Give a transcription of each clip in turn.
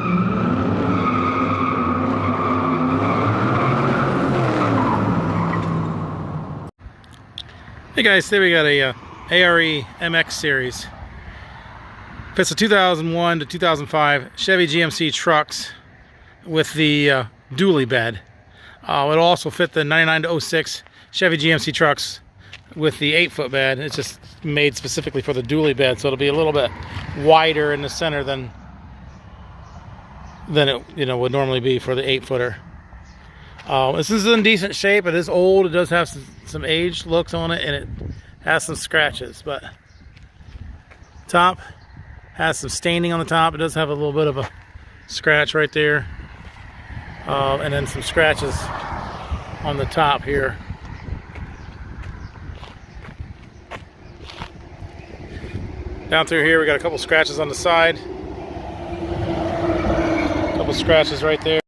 Hey guys, today we got a ARE MX series. Fits a 2001 to 2005 Chevy GMC trucks with the dually bed. It'll also fit the 99 to 06 Chevy GMC trucks with the 8-foot bed. It's just made specifically for the dually bed, so it'll be a little bit wider in the center than it would normally be for the 8-footer. This is in decent shape. It is old. It does have some aged looks on it, and it has some scratches, but top has some staining on the top. It does have a little bit of a scratch right there, and then some scratches on the top here. Down through here we got a couple scratches on the side, a couple scratches right there.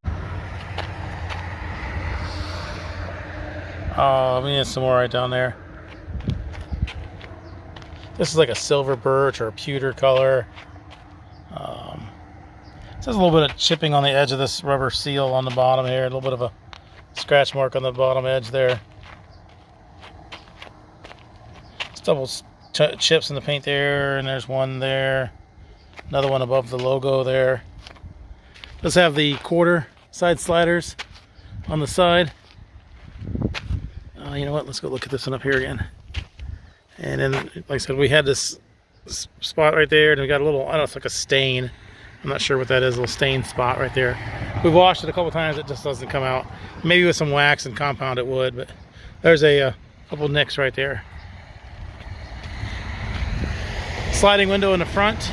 Let me get some more right down there. This is like a silver birch or a pewter color. There's a little bit of chipping on the edge of this rubber seal on the bottom here. A little bit of a scratch mark on the bottom edge there. Just double chips in the paint there, and there's one there. Another one above the logo there. Does have the quarter side sliders on the side. You know what, let's go look at this one up here again. And then, like I said, we had this spot right there, and we got a little, I don't know, it's like a stain. I'm not sure what that is, a little stain spot right there. We've washed it a couple times, it just doesn't come out. Maybe with some wax and compound it would, but there's a couple nicks right there. Sliding window in the front.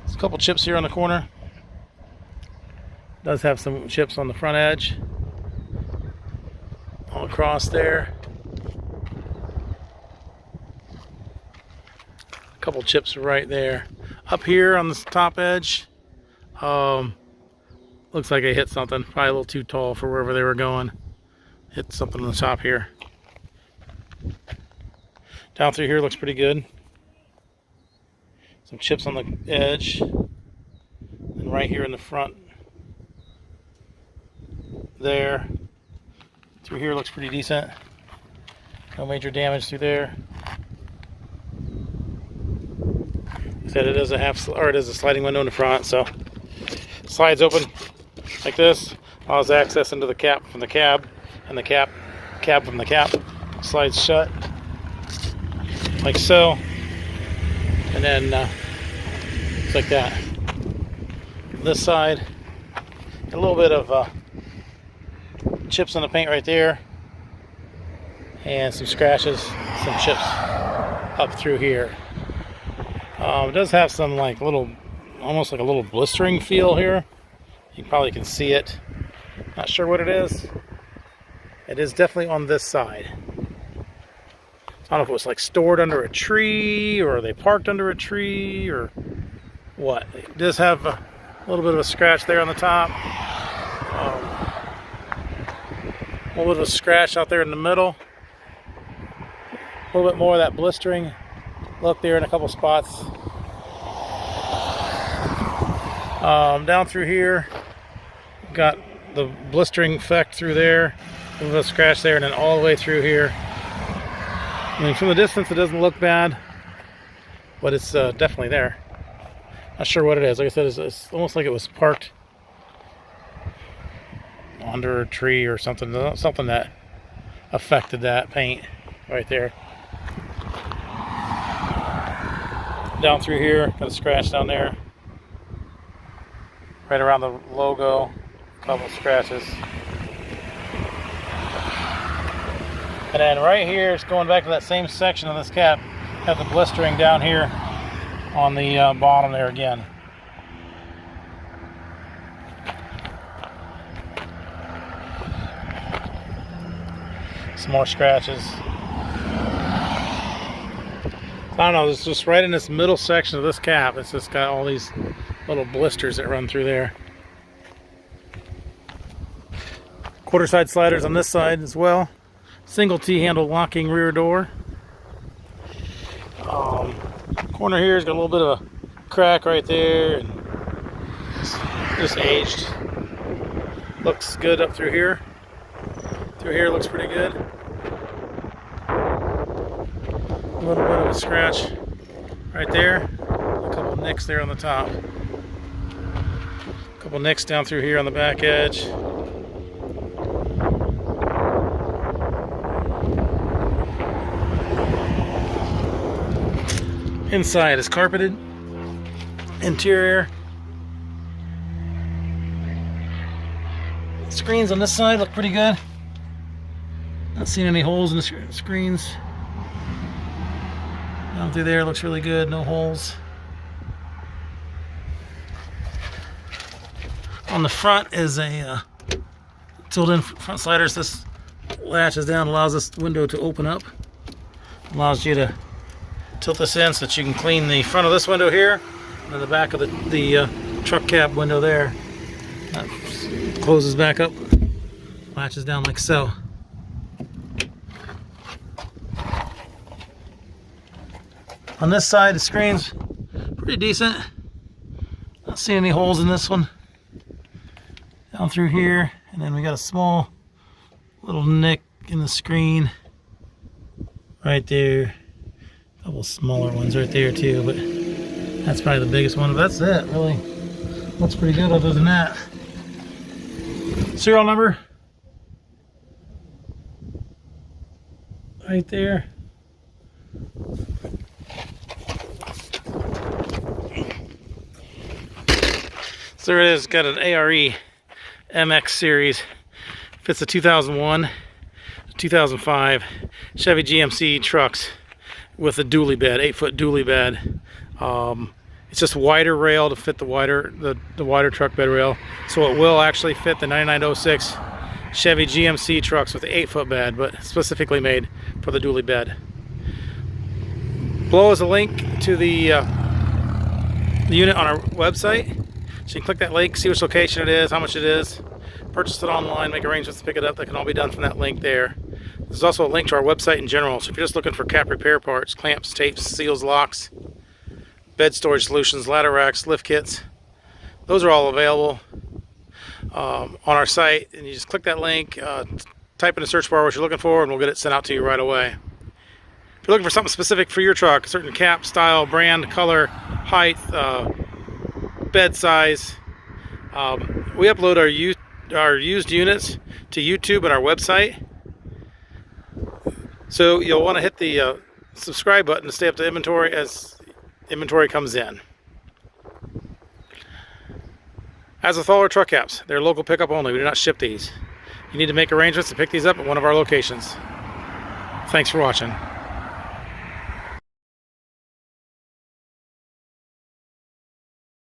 There's a couple chips here on the corner. Does have some chips on the front edge, all across there. A couple chips right there. Up here on the top edge, looks like it hit something. Probably a little too tall for wherever they were going. Hit something on the top here. Down through here looks pretty good. Some chips on the edge, and right here in the front. There. Through here looks pretty decent. No major damage through there. Said it is a sliding window in the front, so slides open like this. Allows access into the cap from the cab, and the cab from the cap slides shut like so, and then it's like that. This side, a little bit of chips on the paint right there, and some scratches, some chips up through here. It does have some like almost like a little blistering feel here. You probably can see it. Not sure what it is. It is definitely on this side. I don't know if it was like stored under a tree, or they parked under a tree, or what. It does have a little bit of a scratch there on the top. A little bit of a scratch out there in the middle. A little bit more of that blistering look there in a couple spots. Down through here, got the blistering effect through there. A little bit of scratch there, and then all the way through here. I mean, from the distance it doesn't look bad, but it's definitely there. Not sure what it is. Like I said, it's almost like it was parked under a tree or something that affected that paint right there. Down through here, got a scratch down there, right around the logo, a couple scratches. And then right here, it's going back to that same section of this cap, have the blistering down here on the bottom there again. Some more scratches. I don't know, it's just right in this middle section of this cap. It's just got all these little blisters that run through there. Quarter side sliders on this side as well. Single T-handle locking rear door. Corner here has got a little bit of a crack right there, and just aged. Looks good up through here. Through here looks pretty good. A little bit of a scratch right there. A couple nicks there on the top. A couple nicks down through here on the back edge. Inside is carpeted. Interior. Screens on this side look pretty good. Not seeing any holes in the screens. Down through there looks really good, no holes. On the front is a tilt-in front sliders. This latches down, allows this window to open up. Allows you to tilt this in so that you can clean the front of this window here, and then the back of the truck cab window there. That closes back up, latches down like so. On this side, the screen's pretty decent. Not seeing any holes in this one. Down through here, and then we got a small little nick in the screen right there. A couple smaller ones right there too, but that's probably the biggest one. But that's it, really. Looks pretty good other than that. Serial number right there. So there it is. Got an ARE MX series. Fits a 2001, 2005 Chevy GMC trucks with a dually bed, 8-foot dually bed. It's just wider rail to fit the wider truck bed rail, so it will actually fit the 9906 Chevy GMC trucks with the 8-foot bed, but specifically made for the dually bed. Below is a link to the unit on our website. So you can click that link, see which location it is, how much it is, purchase it online, make arrangements to pick it up. That can all be done from that link there. There's also a link to our website in general. So if you're just looking for cap repair parts, clamps, tapes, seals, locks, bed storage solutions, ladder racks, lift kits, those are all available on our site. And you just click that link, type in the search bar what you're looking for, and we'll get it sent out to you right away. If you're looking for something specific for your truck, a certain cap, style, brand, color, height, bed size, we upload our used units to YouTube and our website. So you'll want to hit the subscribe button to stay up to inventory as inventory comes in. As with all our truck caps, they're local pickup only. We do not ship these. You need to make arrangements to pick these up at one of our locations. Thanks for watching.